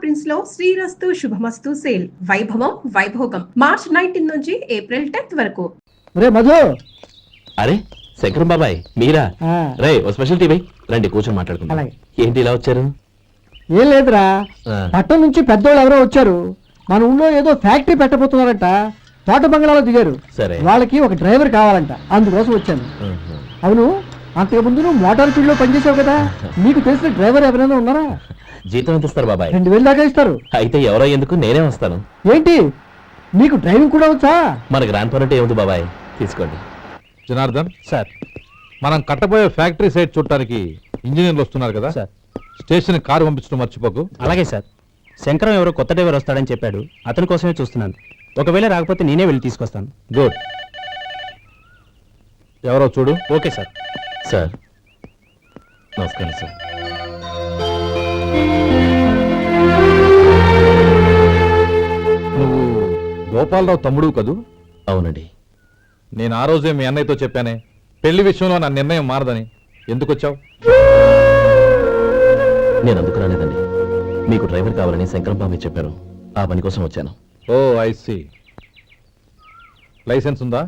Prints లో శ్రీరస్తు శుభమస్తు sale వైభవం Vaibhogam March 19 నుంచి ఏప్రిల్ 10th వరకు. రే మధు, అరే శంకరం బాబాయ్ మీరా? రే ఓ స్పెషల్ టీవీ రండి కూర్చొని మాట్లాడుకుందాం. అలాగే. ఏంటి ఇలా వచ్చారు? ఏం లేదురా, ఆ. పట్టణం నుంచి పెద్దోళ్ళు ఎవరో వచ్చారు. మన ఊళ్ళో ఏదో ఫ్యాక్టరీ పెట్టబోతున్నారంట. తోట బంగ్లాలో దిగారు. సరే. వాళ్ళకి ఒక డ్రైవర్ కావాలంట, అందుకోసం వచ్చాను. ఆహా. అవును, అంతకుముందు నువ్వు మోటార్ ఫీల్డ్ లో పనిచేసావు కదా, నీకు తెలిసిన డ్రైవర్ ఎవరైనా ఉన్నారా? జీతం ఎంత ఇస్తారు బాబాయ్? 2000 దాకా ఇస్తారు. అయితే ఎవరో ఎందుకు, నేనే వస్తాను. ఏంటి, నీకు డ్రైవింగ్ కూడా వచ్చా? మన గ్రాండ్ పరంటే ఏముంది బాబాయ్, తీసుకోండి. జనార్దన్ సార్. మనం కట్టబోయే ఫ్యాక్టరీ సైట్ చూడటానికి ఇంజనీర్లు వస్తున్నారు కదా సార్. స్టేషన్ కారు పంపించడం మర్చిపోకు. అలాగే సార్. శంకరం ఎవరో కొత్త డ్రైవర్ వస్తాడని చెప్పాడు, అతని కోసమే చూస్తున్నాను. ఒకవేళ రాకపోతే నేనే వెళ్ళి తీసుకొస్తాను. గుడ్. ఎవరో చూడు. Okay sir. సార్ నమస్కారం సార్. నువ్వు గోపాలరావు తమ్ముడు కదూ? అవునండి. నేను ఆ రోజే మీ అన్నయ్యతో చెప్పానే, పెళ్లి విషయంలో నా నిర్ణయం మారదని. ఎందుకు వచ్చావు? నేను అందుకు రాలేదండి. మీకు డ్రైవర్ కావాలని శంకరం బాబాయ్ చెప్పారు, ఆ పని కోసం వచ్చాను. ఓ ఐ సీ. లైసెన్స్ ఉందా?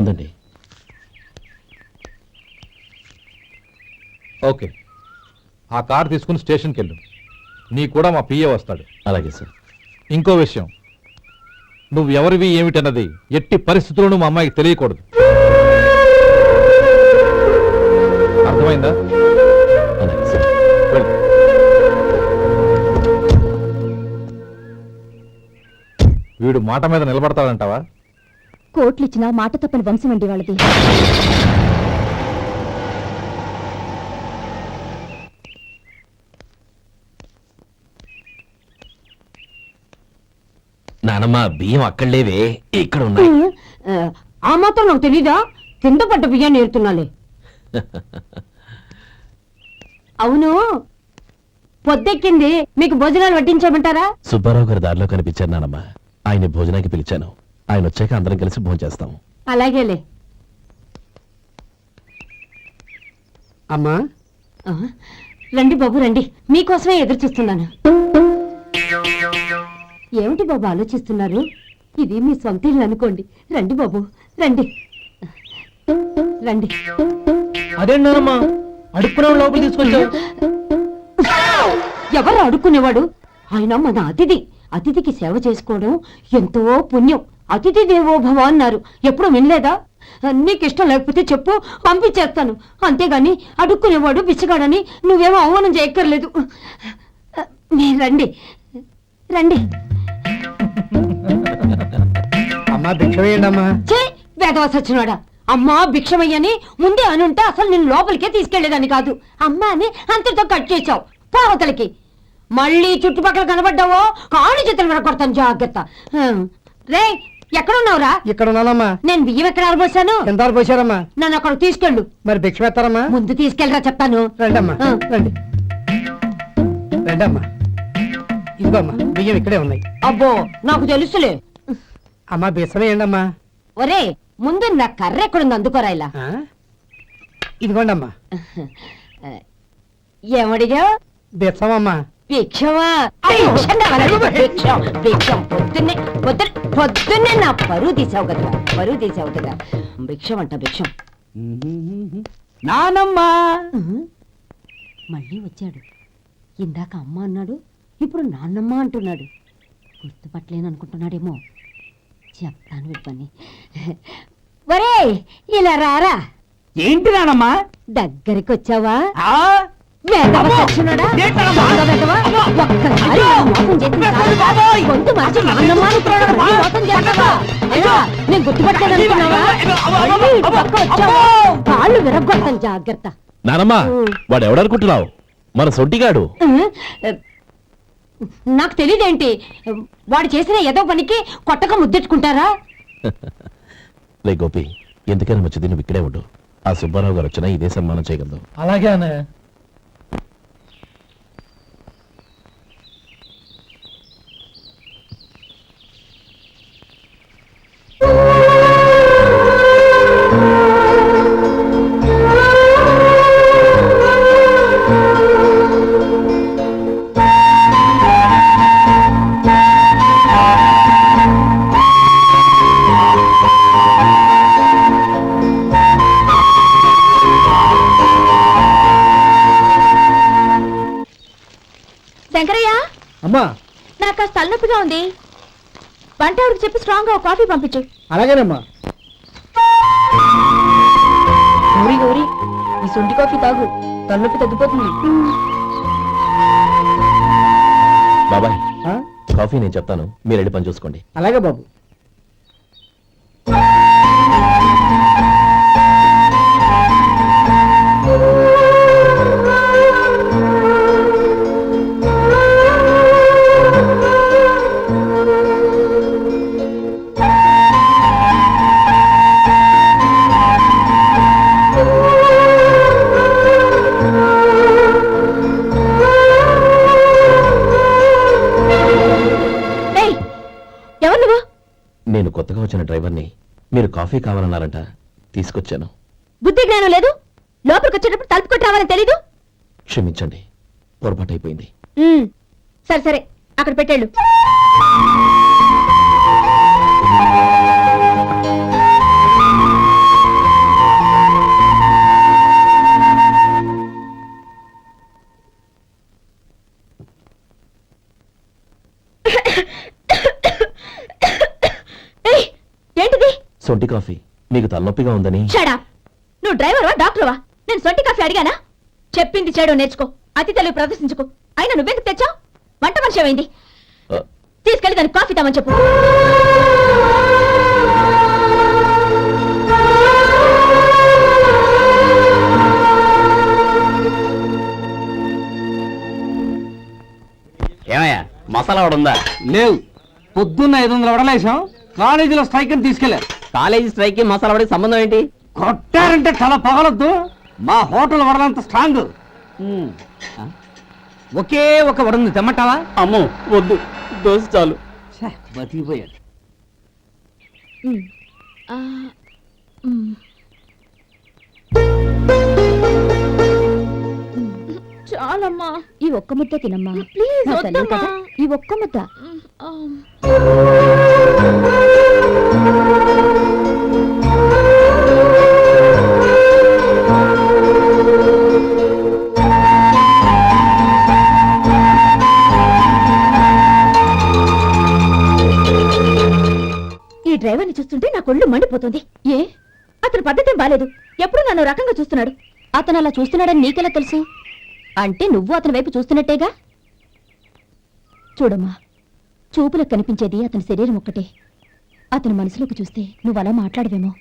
ఉందండి. ఓకే, ఆ కార్ తీసుకుని స్టేషన్కి వెళ్ళు. నీ కూడా మా పిఏ వస్తాడు. అలాగే సార్. ఇంకో విషయం, నువ్వు ఎవరివి ఏమిటన్నది ఎట్టి పరిస్థితుల్లోనూ మా అమ్మాయికి తెలియకూడదు. అర్థమైందా? అలాగే సార్. వెళ్ళు. వీడు మాట మీద నిలబడతాడంటావా? కోట్లిచ్చినా మాట తప్పని వంశం అండి వాళ్ళది. నానమ్మ బియ్యం అక్కడ లేవే, ఇక్కడ ఉన్నాయి. ఆ మాత్రం నాకు తెలీదా? కింద పడ్డ బియ్యాన్ని ఏరుతున్నాలే. అవును, పొద్దెక్కింది, మీకు భోజనాలు వడ్డించమంటారా? సుబ్బారావు గారి దారిలో కనిపించారు నానమ్మ, ఆయన భోజనానికి పిలిచాను. ఆయన వచ్చాక అందరం కలిసి భోజనం చేస్తాం. అలాగేలే. అమ్మా, ఆ, రండి బాబు రండి, మీకోసమే ఎదురు చూస్తున్నాను. ఏమిటి బాబు ఆలోచిస్తున్నారు? ఇది మీ సొంత ఇల్లు అనుకోండి. రండి బాబు రండి రండి. అదేంటమ్మా అడుక్కునే లోపల తీసుకొచ్చావు? ఎవరు అడుక్కునేవాడు? ఆయన మన అతిథి. అతిథికి సేవ చేసుకోవడం ఎంతో పుణ్యం. అతిథి దేవో భవ అన్నారు, ఎప్పుడు వినలేదా? నీకు ఇష్టం లేకపోతే చెప్పు, పంపించేస్తాను. అంతేగాని అడుక్కునేవాడు బిచ్చగాడని నువ్వేమో అవమానం చేయక్కర్లేదు. మీరు రండి రండి. అమ్మా భిక్ష వేయండి అమ్మా. చే వేదవ సచ్చినోడా, అమ్మా భిక్షమయ్యని ముందే అనుంటే అసలు నేను లోపలికే తీసుకెళ్లేదని కాదు. అమ్మా అని అంతటితో కట్ చేశావు. పావతలకి మళ్ళీ చుట్టుపక్కల కనబడ్డావో కాళ్ళు చేతులు వినకొడతాను, జాగ్రత్త. రే ఎక్కడున్నావురా? ఇక్కడ ఉన్నానమ్మా. నేను బియ్యం ఎక్కడ ఆరబోసాను? ఎంత పోసారమ్మా? నన్ను అక్కడ తీసుకెళ్ళు. మరి భిక్ష పెడతారమ్మా? ముందు తీసుకెళ్ళరా చెప్తాను. రండమ్మా రండి. రండమ్మా, ఇదిగోమ్మా బియ్యం ఇక్కడే ఉన్నాయి. అబ్బో నాకు తెలుసులే. అమ్మా బిసం వేయండి అమ్మా. ఒరే ముందు నా కర్ర ఎక్కడుంది, అందుకోరా. ఇలా ఇదిగోండి అమ్మా. ఏమడిగా? బిసమమ్మా. భిక్షమా? భిక్షం కావాలండి, భిక్షం భిక్షం. పొద్దున్నే నా పరువు తీసావు కదరా, పరువు తీసావు కదా. భిక్షం అంట భిక్షం. నానమ్మా మళ్ళీ వచ్చాడు. ఇందాక అమ్మ అన్నాడు, ఇప్పుడు నాన్నమ్మ అంటున్నాడు. గుర్తుపట్టలేననుకుంటున్నాడేమో. చెప్తాను వీడి పని. ఒరే ఇలా రారా. ఏంటి నానమ్మా? దగ్గరికి వచ్చావా? వేదవ సచ్చినోడా, దొంగ వేదవ. ఒక్కసారి ఇలా మోసం చేసిన చాలు. గొంతు మార్చి నాన్నమ్మ అనుకున్నాడు, మళ్ళీ మోసం చేస్తావా? ఎలా? నేను గుర్తుపట్టలేదనుకున్నావా? మళ్ళీ ఇటు పక్క వచ్చావా? కాళ్ళు విరగ్గొడతాను, జాగ్రత్త. నానమ్మ వాడు ఎవడనుకుంటున్నావు? మన సొంటిగాడు. నాకు తెలియదేంటి? వాడు చేసిన ఏదో పనికి కొట్టక ముద్దెట్టుకుంటారా? లే గోపి, ఎందుకైనా మంచిది నువ్వు ఇక్కడే ఉండు. ఆ సుబ్బారావు గారు వచ్చినా ఇదే సన్మానం చేయగలదు. అలాగే అన్నయ్య. శంకరయ్య, అమ్మా నాకు కాస్త తలనొప్పిగా ఉంది. వంట ఆవిడకి చెప్పి స్ట్రాంగ్ గా కాఫీ పంపించు. అలాగేనమ్మా. గౌరీ గౌరీ, ఈ సొంటి కాఫీ తాగు, తలనొప్పి తగ్గిపోతుంది. బాబాయ్ ఆ? కాఫీ నేను చెప్తాను, మీరు వెళ్ళి పని చూసుకోండి. అలాగే బాబు. ఏయ్, ఎవరు నువ్వు? నేను కొత్తగా వచ్చిన డ్రైవర్ని. మీరు కాఫీ కావాలన్నారంట, తీసుకొచ్చాను. బుద్ధి జ్ఞానం లేదు. లోపలికి వచ్చేటప్పుడు తలుపు కొట్టి రావాలని తెలీదు. క్షమించండి, పొరపాటు అయిపోయింది. సరే సరే, అక్కడ పెట్టేళ్ళు. ఏయ్, ఏంటిది? సొంటి కాఫీ. మీకు తలనొప్పిగా ఉందని. షడా, నువ్వు డ్రైవర్వా డాక్టర్వా? నేను సొంటి కాఫీ అడిగానా? చెప్పింది చేయడం నేర్చుకో, అతి తెలివి ప్రదర్శించుకో. అయినా నువ్వెందుకు తెచ్చావు? వంట మనిషి ఏమైంది? ఆ, తీసుకెళ్ళి దానికి కాఫీ తామని చెప్పు. ఏమయ్యా మసాలా వాడు ఉందా? లేవు. పొద్దున్న 500 వడలేసాం. కాలేజీలో స్ట్రైక్ అని తీసుకెళ్లారు. కాలేజీ స్ట్రైక్ కి మసాలా వాడికి సంబంధం ఏంటి? కొట్టారంటే తల పగలొద్దు. మా హోటల్ వడలంత స్ట్రాంగ్. ఒకే ఒక వడ తెమ్మంటావా? అమ్మో వద్దు, దోశ చాలు. బతికిపోయాడు. చాలమ్మా, ఈ ఒక్క ముద్ద తినమ్మా. ప్లీజ్ నా తల్లి వద్దమ్మా. కదా, ఈ ఒక్క ముద్ద. ఈ డ్రైవర్ని చూస్తుంటే నా కొళ్ళు మండిపోతుంది. ఏ, అతని పద్ధతి బాలేదు. ఎప్పుడు నన్ను రకంగా చూస్తున్నాడు. అతను అలా చూస్తున్నాడని నీకెలా తెలుసు? అంటే నువ్వు అతని వైపు చూస్తున్నట్టేగా. చూడమ్మా, చూపులకు కనిపించేది అతని శరీరం ఒక్కటే. అతని మనసులోకి చూస్తే నువ్వు అలా మాట్లాడవేమో.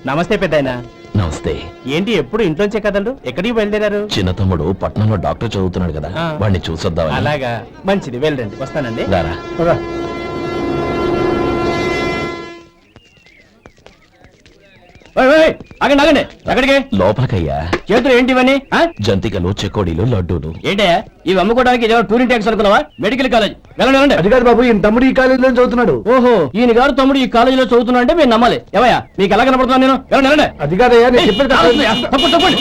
నమస్తే పెద్దాయనా. నమస్తే. ఏంటి ఎప్పుడు ఇంట్లోంచే కదలరు? ఎక్కడికి బయలుదేరారు? చిన్న తమ్ముడు పట్నంలో డాక్టర్ చదువుతున్నాడు కదా, ఆ. వాడిని చూసొద్దామని. అలాగా, మంచిది, వెళ్ళండి. వస్తానండి. రారా. ఆగండి ఆగండి, ఎక్కడికి? లోపలికయ్యా. చేతులు ఏంటి ఇవన్నీ? జంతికలు, చెకోడీలు, లడ్డూలు. ఏంటయ్యా ఇవి అమ్ముకోవడానికి ఇదేమో టూరింగ్ ట్యాక్స్ అనుకున్నావా? మెడికల్ కాలేజ్, వెళ్ళండి వెళ్ళండి. అది కాదు బాబు, ఈయన తమ్ముడు ఈ కాలేజీలో చదువుతున్నాడు. ఓహో, ఈయన గారు తమ్ముడు ఈ కాలేజీలో చదువుతున్నా అంటే మీరు నమ్మాలి. ఏవయ్యా మీకు ఎలా కనపడుతున్నాను నేను? వెళ్ళండి వెళ్ళండి. అది కాదయ్యా, నేను చెప్పేది కాదు. తప్పండి తప్పండి.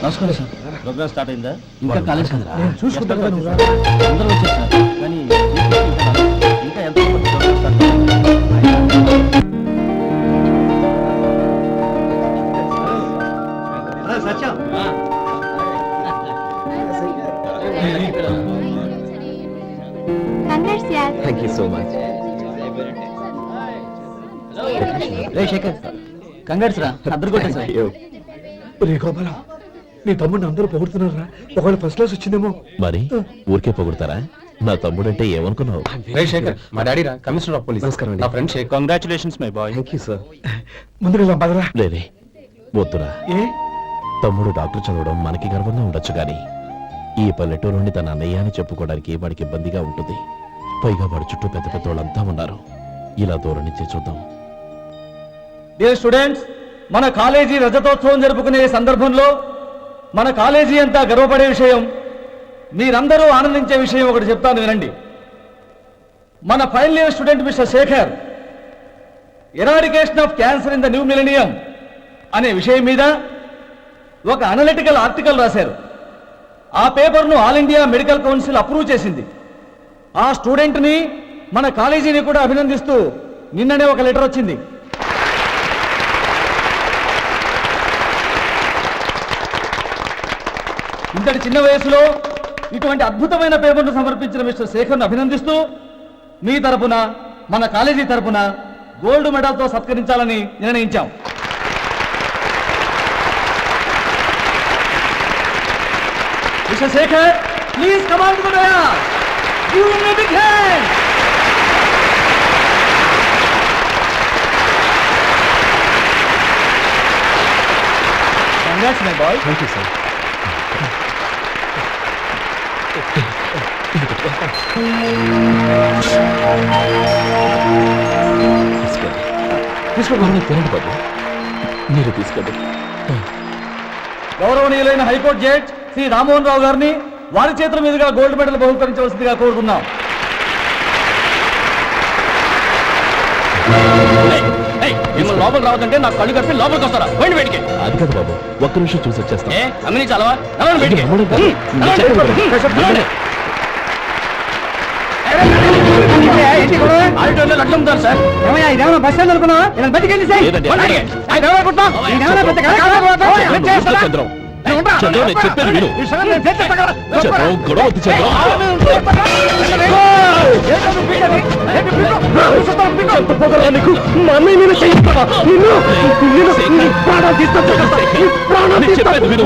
నమస్కారం సార్. ప్రోగ్రామ్ స్టార్ట్ అయిందా? ఇంకా కాలేజ్ కదా. నేను చూసుకుంటాను కదా, నువ్వు రా. అందరూ వచ్చేసారు కానీ ఇంకా ఎంత ప్రోగ్రామ్ స్టార్ట్ అవ్వలేదు. Thank you so much. Shekhar, కంగారు రా, అద్దరు కొట్టేసారు. రే గోపాల, నీ తమ్ముడిని అందరూ పొగుడుతున్నారా? ఒకవేళ ఫస్ట్ క్లాస్ వచ్చిందేమో. మరి ఊరికే పొగుడతారా? నా తమ్ముడంటే ఏమనుకున్నావు? శేఖర్, మా డాడీ రా, కమిషనర్ ఆఫ్ పోలీస్. నమస్కారం అండి. నా friend Shekhar. Congratulations my boy. Thank you sir. ముందుకు పదరా. లేదే, వద్దురా. ఏ తమ్ముడు డాక్టర్ చదవడం మనకి గర్వంగా ఉండొచ్చు కానీ ఈ పల్లెటూరుని తన అన్నయ్య అని చెప్పుకోవడానికి వాడికి ఇబ్బందిగా ఉంటుంది. పైగా వాడి చుట్టూ పెద్ద పెద్ద వాళ్ళంతా ఉన్నారు. ఇలా దూరం నుంచి చూద్దాం. డియర్ స్టూడెంట్స్, మన కాలేజీ రజతోత్సవం జరుపుకునే సందర్భంలో మన కాలేజీ అంతా గర్వపడే విషయం, మీరందరూ ఆనందించే విషయం ఒకటి చెప్తాను వినండి. మన final year student mister Shekhar eradication of cancer in the new millennium అనే విషయం మీద ఒక అనలిటికల్ ఆర్టికల్ రాశారు. ఆ పేపర్ను all India medical council approve చేసింది. ఆ స్టూడెంట్ని, మన కాలేజీని కూడా అభినందిస్తూ నిన్ననే ఒక లెటర్ వచ్చింది. ఇంతటి చిన్న వయసులో ఇటువంటి అద్భుతమైన పేపర్ను సమర్పించిన మిస్టర్ శేఖర్ను అభినందిస్తూ మీ తరపున మన కాలేజీ తరపున గోల్డ్ మెడల్తో సత్కరించాలని నిర్ణయించాం. Mister Shekhar, please come on to the dais. Give him a big hand. Congrats my boy. Thank you sir. తీసుకోండి తినండి బాబు, మీరు తీసుకోండి. గౌరవనీయులైన హైకోర్టు జడ్జ్ శ్రీ రామ్మోహన్ రావు గారిని వారి చేతుల మీదుగా గోల్డ్ మెడల్ బహుకరించవలసిందిగా కోరుతున్నాం. మిమ్మల్ని లోపల రావద్దంటే నాకు కళ్ళు కప్పి లోపలికి వస్తారా? పోయింది బయటికి. అది కాదు బాబు, ఒక్క నిమిషం చూసి వచ్చేస్తాం. అమ్మని చాలవా? బయటికి. ఆడిటోరియంలో లడ్డు అమ్ముతారు సార్. ఇదేమన్నా బస్ స్టాండ్ అనుకున్నావా? ఇలా బయటికి వెళ్ళి సార్. లేదండి. బయటికి. చంద్రం, చంద్రం, నేను చెప్పేది విను. చంద్రం, గొడవ వద్దు చంద్రం. నీకు మా అన్నయ్య మీద చేయిస్తావా? నేను చెప్పేది విను.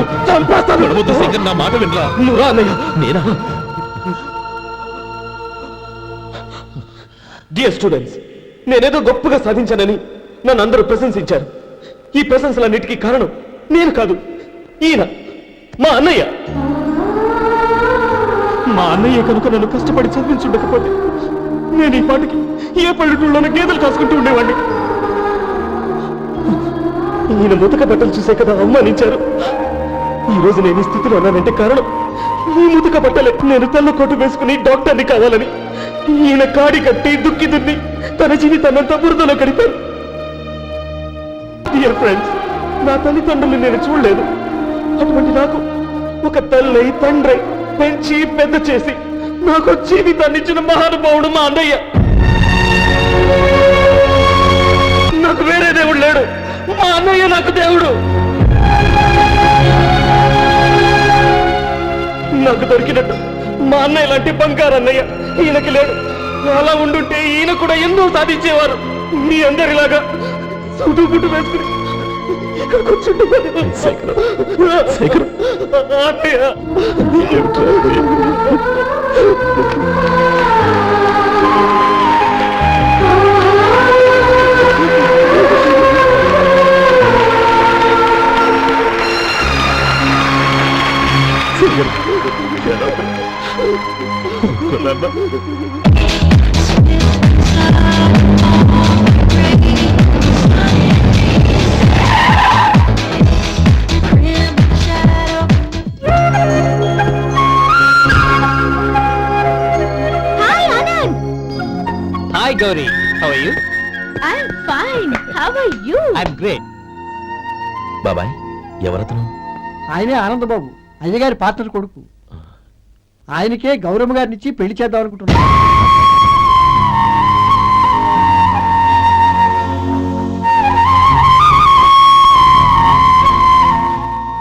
గొడవ వద్దు శేఖర్, నా మాట వినరా. నువ్వు అన్నయ్య. నేనా? డియర్ స్టూడెంట్స్, నేనేదో గొప్పగా సాధించానని నన్ను అందరూ ప్రశంసించారు. ఈ ప్రశంసలన్నిటికీ కారణం నేను కాదు, ఈయన మా అన్నయ్య. మా అన్నయ్య కనుక నన్ను కష్టపడి చదివించుండకపోతే నేను ఈ పాటికి ఏ పల్లెటూళ్ళలోనూ గేదెలు కాసుకుంటూ ఉండేవాడిని. ఈయన ముతక బట్టలు చూసే కదా అవమానించారు. ఈ రోజు నేను ఈ స్థితిలో ఉన్నానంటే కారణం ఈ ముతక బట్టలే. నేను తెల్ల కోటు వేసుకుని డాక్టర్ని కావాలని ఈయన కాడి కట్టి దుక్కి దున్ని తన జీవితాన్నంతా బురదలో గడిపారు. డియర్ ఫ్రెండ్స్, నా తల్లిదండ్రులు నేను చూడలేదు. అటువంటి నాకు ఒక తల్లి తండ్రి పెంచి పెద్ద చేసి నాకు జీవితాన్ని ఇచ్చిన మహానుభావుడు మా అన్నయ్య. నాకు వేరే దేవుడు లేడు, మా అన్నయ్య నాకు దేవుడు. నాకు దొరికినట్టు మా అన్నయ్య లాంటి బంగారు అన్నయ్య ఈయనకి లేడు. అలా ఉండుంటే ఈయన కూడా ఎన్నో సాధించేవారు. మీ అందరిలాగా సుడుగుడ్డు వేసుకుని ఇక్కడ కూర్చుంటున్నాను. అన్నయ్య, hi Gauri, how are you? I'm fine. How are you? I'm great. బాబాయ్, ఎవరతను? ఆయనే ఆనందబాబు, అయ్యగారి పార్ట్నర్ కొడుకు. ఆయనకే గౌరమ్మ గారిని ఇచ్చి పెళ్లి చేద్దాం అనుకుంటున్నాను.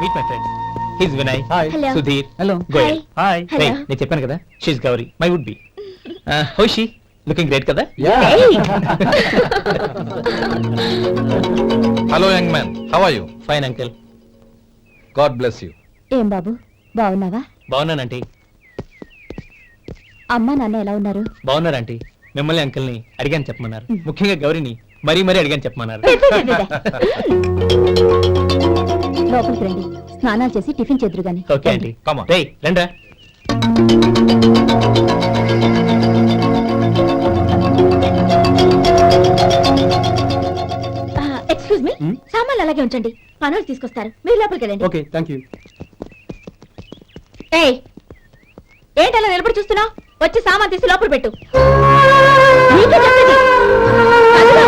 Meet my friend. His Vinay. Hi. Hello. Sudheer. Hello. Goyal. Hi. Hello. నేను చెప్పాను కదా, she's Gauri, my would be. How she? Looking great కదా? Hey. Hello young man, how are you? Fine uncle. God bless you. ఏం బాబు, బాగున్నావా? బాగున్నానంటీ. అమ్మా నాన్న ఎలా ఉన్నారు? బాగున్నారంటీ. మిమ్మల్ని అంకిల్ని అడిగాను చెప్పమన్నారు. ముఖ్యంగా గౌరీని మరీ మరీ అడిగాను చెప్పమన్నారు. లోపలికి రండి, స్నానాలు చేసి టిఫిన్ చేద్దరు గాని. ఓకే అండి. Come on. రేయ్ రండ్రా. ఎక్స్క్యూజ్ మీ, సామాన్లు అలాగే ఉంచండి, పనులు తీసుకొస్తారు, మీరు లోపలికి వెళ్ళండి. Okay, thank you. ఏయ్, ఏంటి అలా నిలబడి చూస్తున్నావు? వచ్చి సామాన్ తీసి లోపల పెట్టు. నీకే చెప్పేది. కదులు.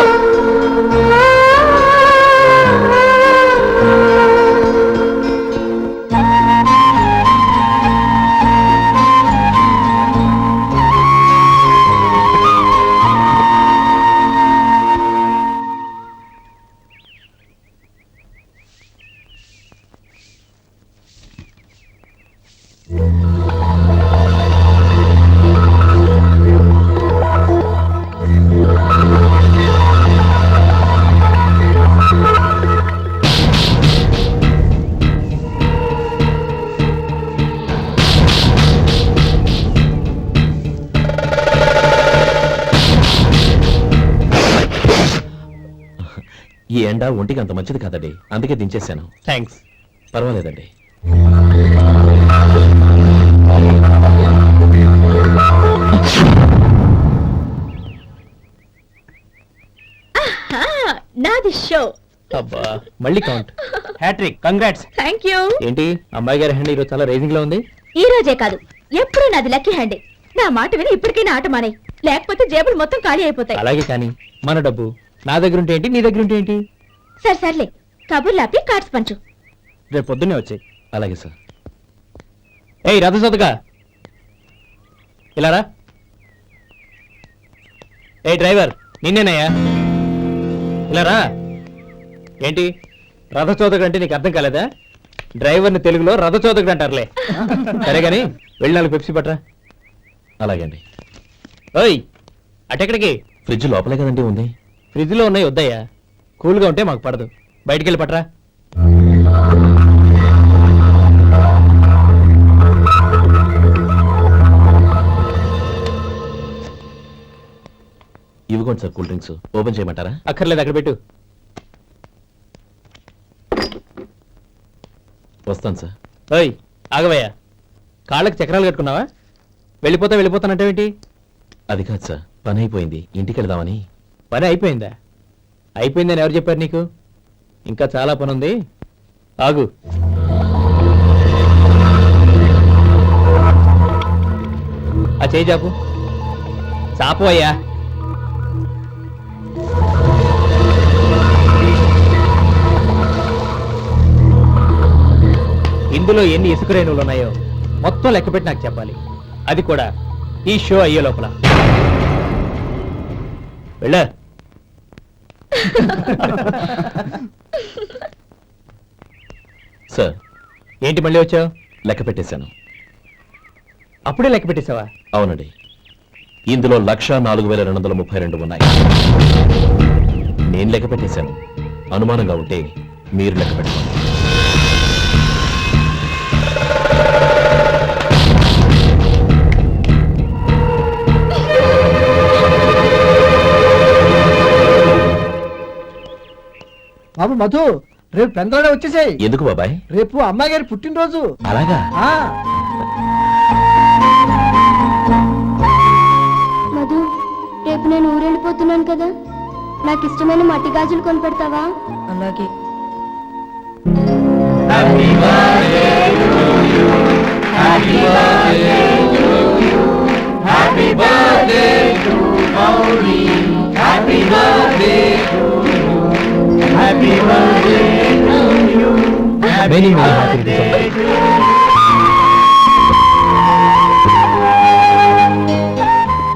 ఈ ఎండ ఒంటికి అంత మంచిది కాదండి, అందుకే దించేశాను. థ్యాంక్స్. పర్వాలేదండి. నాది షో. అబ్బా మళ్ళీ count. Hat trick, congrats. Thank you. ఏంటి అమ్మాయి గారి హ్యాండ్ ఈరోజు చాలా రేసింగ్ లో ఉంది? ఈ రోజే కాదు, ఎప్పుడు నాది లక్కీ హ్యాండే. నా మాట విని ఇప్పటికైనా ఆట మానే, లేకపోతే జేబులు మొత్తం ఖాళీ అయిపోతాయి. అలాగే కానీ మన డబ్బు నా దగ్గర ఉంటే ఏంటి, నీ దగ్గర ఉంటే ఏంటి? సర్లే, కబుర్లు ఆపి కార్డ్స్ పంచు. రేపు పొద్దున్నే వచ్చాయి. అలాగే సార్. ఏయ్ రథసోదగా ఇలా రా. ఏ డ్రైవర్, నిన్నేనయ్యా, ఇలా రా. ఏంటి రథచోదకుడు అంటే నీకు అర్థం కాలేదా? డ్రైవర్ని తెలుగులో రథచోదకుడు అంటారులే. సరే గాని వెళ్ళి 4 పెప్సీ పట్రా. అలాగే అండి. ఓయ్ అటెక్కడికి? ఫ్రిడ్జ్ లోపలే కదండి ఉంది. ఫ్రిడ్జ్లో ఉన్నాయి వద్దయ్యా, కూల్గా ఉంటే మాకు పడదు. బయటికి వెళ్ళి పట్రా. ఇవ్వకోండి సార్ కూల్ డ్రింక్స్. ఓపెన్ చేయమంటారా? అక్కర్లేదు, అక్కడ పెట్టు. వస్తాను సార్. ఓయ్ ఆగవయ్యా, కాళ్ళకి చక్రాలు కట్టుకున్నావా? వెళ్ళిపోతానంటావేంటి? అది కాదు సార్, పని అయిపోయింది, ఇంటికి వెళదామని. పని అయిపోయిందా? అయిపోయిందని ఎవరు చెప్పారు నీకు? ఇంకా చాలా పని ఉంది, ఆగు. ఆ చేయి చాపు. చాపు అయ్యా. ఇందులో ఎన్ని ఇసుక రేణువులు ఉన్నాయో మొత్తం లెక్కపెట్టి నాకు చెప్పాలి, అది కూడా ఈ షో అయ్యే లోపల. వెళ్ళా. సార్ ఏంటి మళ్ళీ వచ్చావు? లెక్క పెట్టేశాను. అప్పుడే లెక్క పెట్టేశావా? అవునండి, ఇందులో 1,04,232 ఉన్నాయి. నేను లెక్క పెట్టేశాను. అనుమానంగా ఉంటే మీరు లెక్క పెట్టుకోండి. బాబు మధు, రేపు పెందలాడే వచ్చేసాయి. ఎందుకు బాబాయ్? రేపు అమ్మాయి గారి పుట్టినరోజు. అలాగా? మధు, రేపు నేను ఊరెళ్ళిపోతున్నాను కదా, నాకు ఇష్టమైన మట్టి గాజులు కొనిపెడతావా? అలాగే.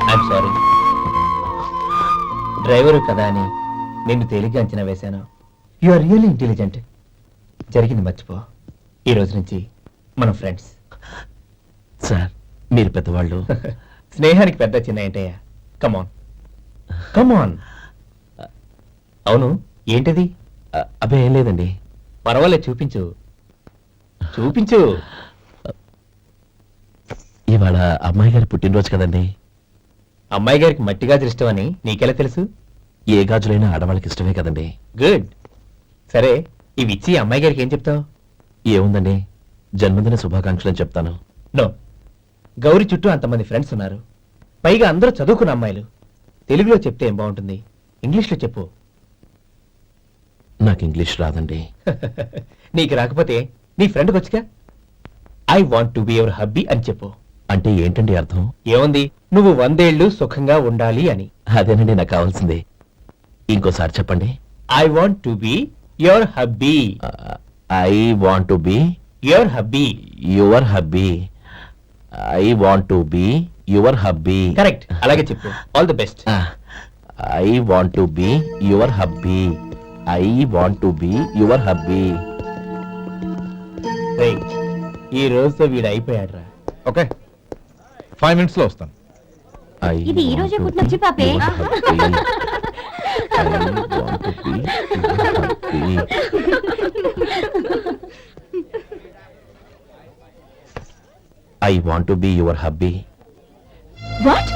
ఐఎమ్ సారీ, డ్రైవరు కదా అని నిన్ను తేలిగ్గా అంచనా వేశాను. You are really intelligent. జరిగింది మర్చిపో. ఈ రోజు నుంచి మనం ఫ్రెండ్స్. సార్ మీరు పెద్దవాళ్ళు. స్నేహానికి పెద్ద చిన్న ఏంటయ్యా? కమాన్ కమాన్. అవును, ఏంటిది? అబ్బే ఏం లేదండి. పర్వాలేదు, చూపించు చూపించు. ఇవాళ అమ్మాయి గారి పుట్టినరోజు కదండి. అమ్మాయి గారికి మట్టి గాజులు ఇష్టమని నీకెలా తెలుసు? ఏ గాజులైనా ఆడవాళ్ళకి ఇష్టమే కదండి. గుడ్. సరే, ఇవి ఇచ్చి అమ్మాయి గారికి ఏం చెప్తావు? ఏముందండి, జన్మదిన శుభాకాంక్షలు అని చెప్తాను. నో, గౌరీ చుట్టూ అంతమంది ఫ్రెండ్స్ ఉన్నారు, పైగా అందరూ చదువుకున్న అమ్మాయిలు. తెలుగులో చెప్తే ఏం బాగుంటుంది, ఇంగ్లీష్లో చెప్పు. నాకు ఇంగ్లీష్ రాదండి. నీకు రాకపోతే నీ ఫ్రెండ్కి వచ్చిగా I want to be your hubby అని చెప్పు. అంటే ఏంటండి అర్థం? ఏముంది, నువ్వు 100 ఏళ్ళు సుఖంగా ఉండాలి అని. అదేనండి నాకు కావాల్సింది. ఇంకోసారి చెప్పండి. I want to be your hubby. I want to be your hubby. Your hubby. I want to be your hubby. Correct, అలాగే చెప్పు. All the best. I want to be your hubby. I want to be your hubby. ఈ రోజుతో వీడు అయిపోయాడ్రా. Okay, 5 minutes లో వస్తాను. ఇది ఈ రోజే పుట్టినొచ్చి పాపే. I want to be your hubby. What?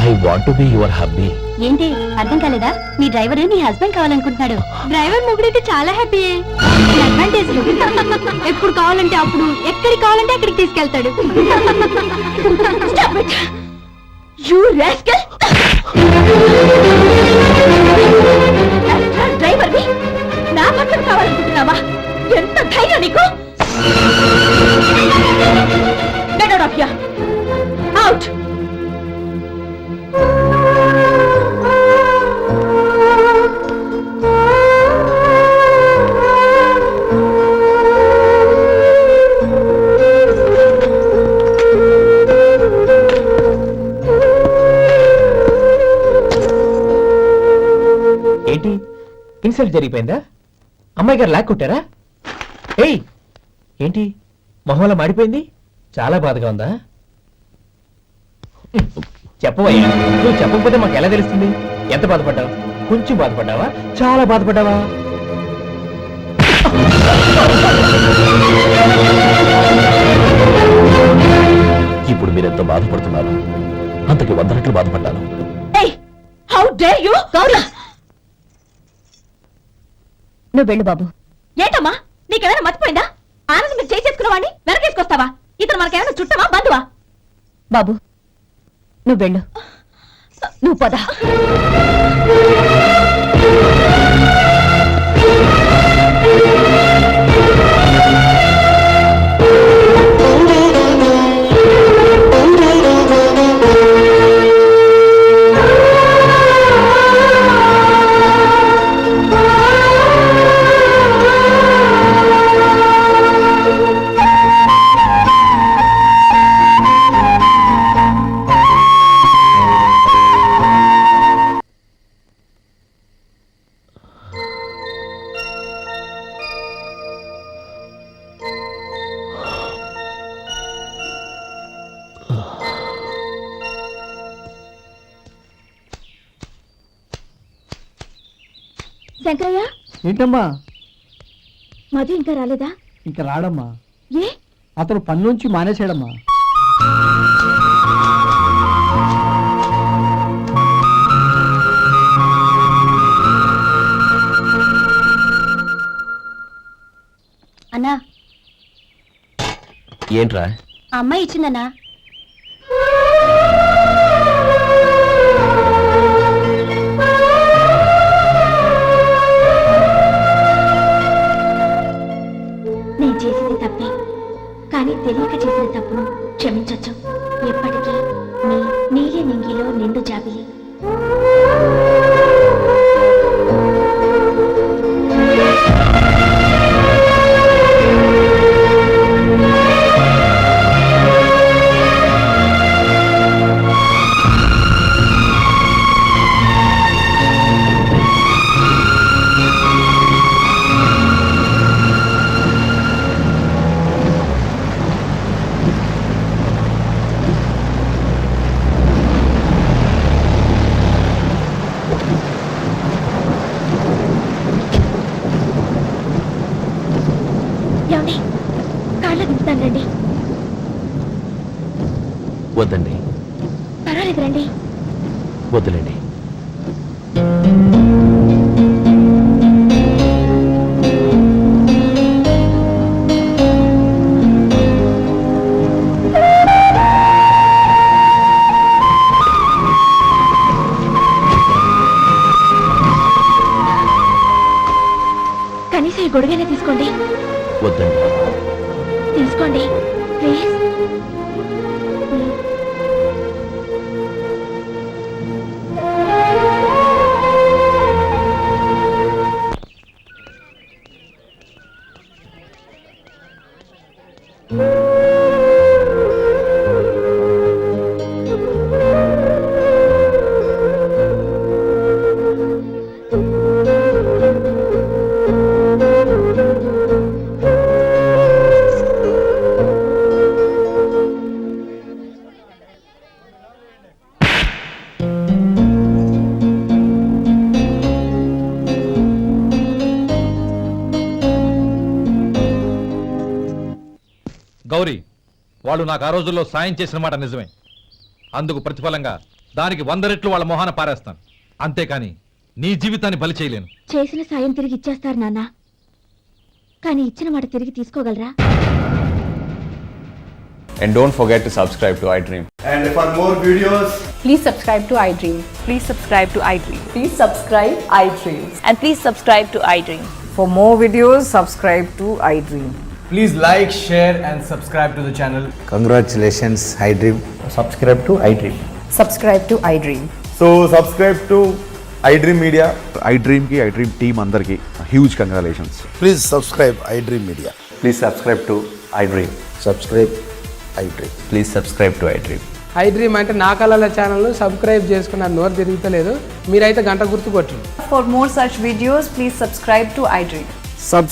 I want to be your hubby. ఏంటి అర్థం కాలేదా? మీ డ్రైవర్ నీ హస్బెండ్ కావాలనుకుంటున్నాడు. డ్రైవర్ మొగుడైతే చాలా హ్యాపీ. అడ్వాంటేజ్ ఎప్పుడు కావాలంటే అప్పుడు, ఎక్కడికి కావాలంటే అక్కడికి తీసుకెళ్తాడు. You rascal! డ్రైవర్ ని నా భర్త కావాలనుకుంటున్నావా? ఎంత ధైర్యం నీకు! Get out of here! Out! ఏంటి ఇన్సల్ట్ జరిగిపోయిందా? అమ్మాయి గారు లాక్ కొట్టారా? ఏయ్ ఏంటి మొహంలో మాడిపోయింది? చాలా బాధగా ఉందా? చెప్పవయ్యా, నువ్వు చెప్పకపోతే మాకు ఎలా తెలుస్తుంది? ఎంత బాధపడ్డావు? కొంచెం బాధపడ్డావా? చాలా బాధపడ్డావా? ఇప్పుడు మీరెంత బాధపడుతున్నారు, అంతకి 100 రెట్లు బాధపడ్డాను. Hey! How dare you! Gauri! నువ్వు వెళ్ళు బాబు. ఏంటమ్మా, నీకేమైనా మర్చిపోయిందా? ఆనందం మీరు చేసేసుకున్న వాడిని వెనకేసుకొస్తావా? ఇతను మనకేమైనా చుట్టమా, బంధువా? బాబు నువ్వు వెళ్ళు. నువ్వు పద. శంకరయ్య, ఏంటమ్మా? మధు ఇంకా రాలేదా? ఇంకా రాడమ్మా. ఏ? అతను పనిలోంచి మానేశాడమ్మా. అన్నా, ఏంట్రా? ఆ అమ్మాయి ఇచ్చిందన్నా. నేను చేసింది తప్పే, కానీ తెలియక చేసిన తప్పును క్షమించొచ్చు. ఎప్పటికీ నీ నీలి నింగిలో నిండు జాబిలి. ఏమండి, కాళ్ళ దింపుతాను రండి. వద్దండి. పర్వాలేదు రండి. వద్దులేండి. కనీసం ఈ గొడుగైనా తీసుకోండి. వద్దండి. తీసుకోండి ప్లీజ్. గౌరీ, వాళ్ళు నాకు ఆ రోజుల్లో సాయం చేసిన మాట నిజమే. అందుకు ప్రతిఫలంగా దానికి 100 రెట్లు వాళ్ళ మొహాన పారేస్తాను. అంతేకాని నీ జీవితాన్ని బలి చేయలేను. చేసిన సాయం తిరిగి ఇచ్చేస్తారు నాన్న, కానీ ఇచ్చిన మాట తిరిగి తీసుకోగలరా? And don't forget to subscribe to iDream. And for more videos, Please subscribe to iDream. Please subscribe to iDream. Please subscribe iDream. And please subscribe to iDream. For more videos, subscribe to iDream. Please like, share and subscribe to the channel. Congratulations, iDream. Subscribe to iDream. Subscribe to iDream. so subscribe to iDream Media. iDream ki iDream team andarki huge congratulations. Please subscribe iDream Media. Please subscribe to iDream. Subscribe iDream. Please subscribe to iDream. iDream అంటే నా కళల channel subscribe చేసుకున్న నోరు తిరుగుతలేదు, మీరైతే గంట గుర్తు కొట్టండి. For more such videos, please subscribe to iDream. Subscribe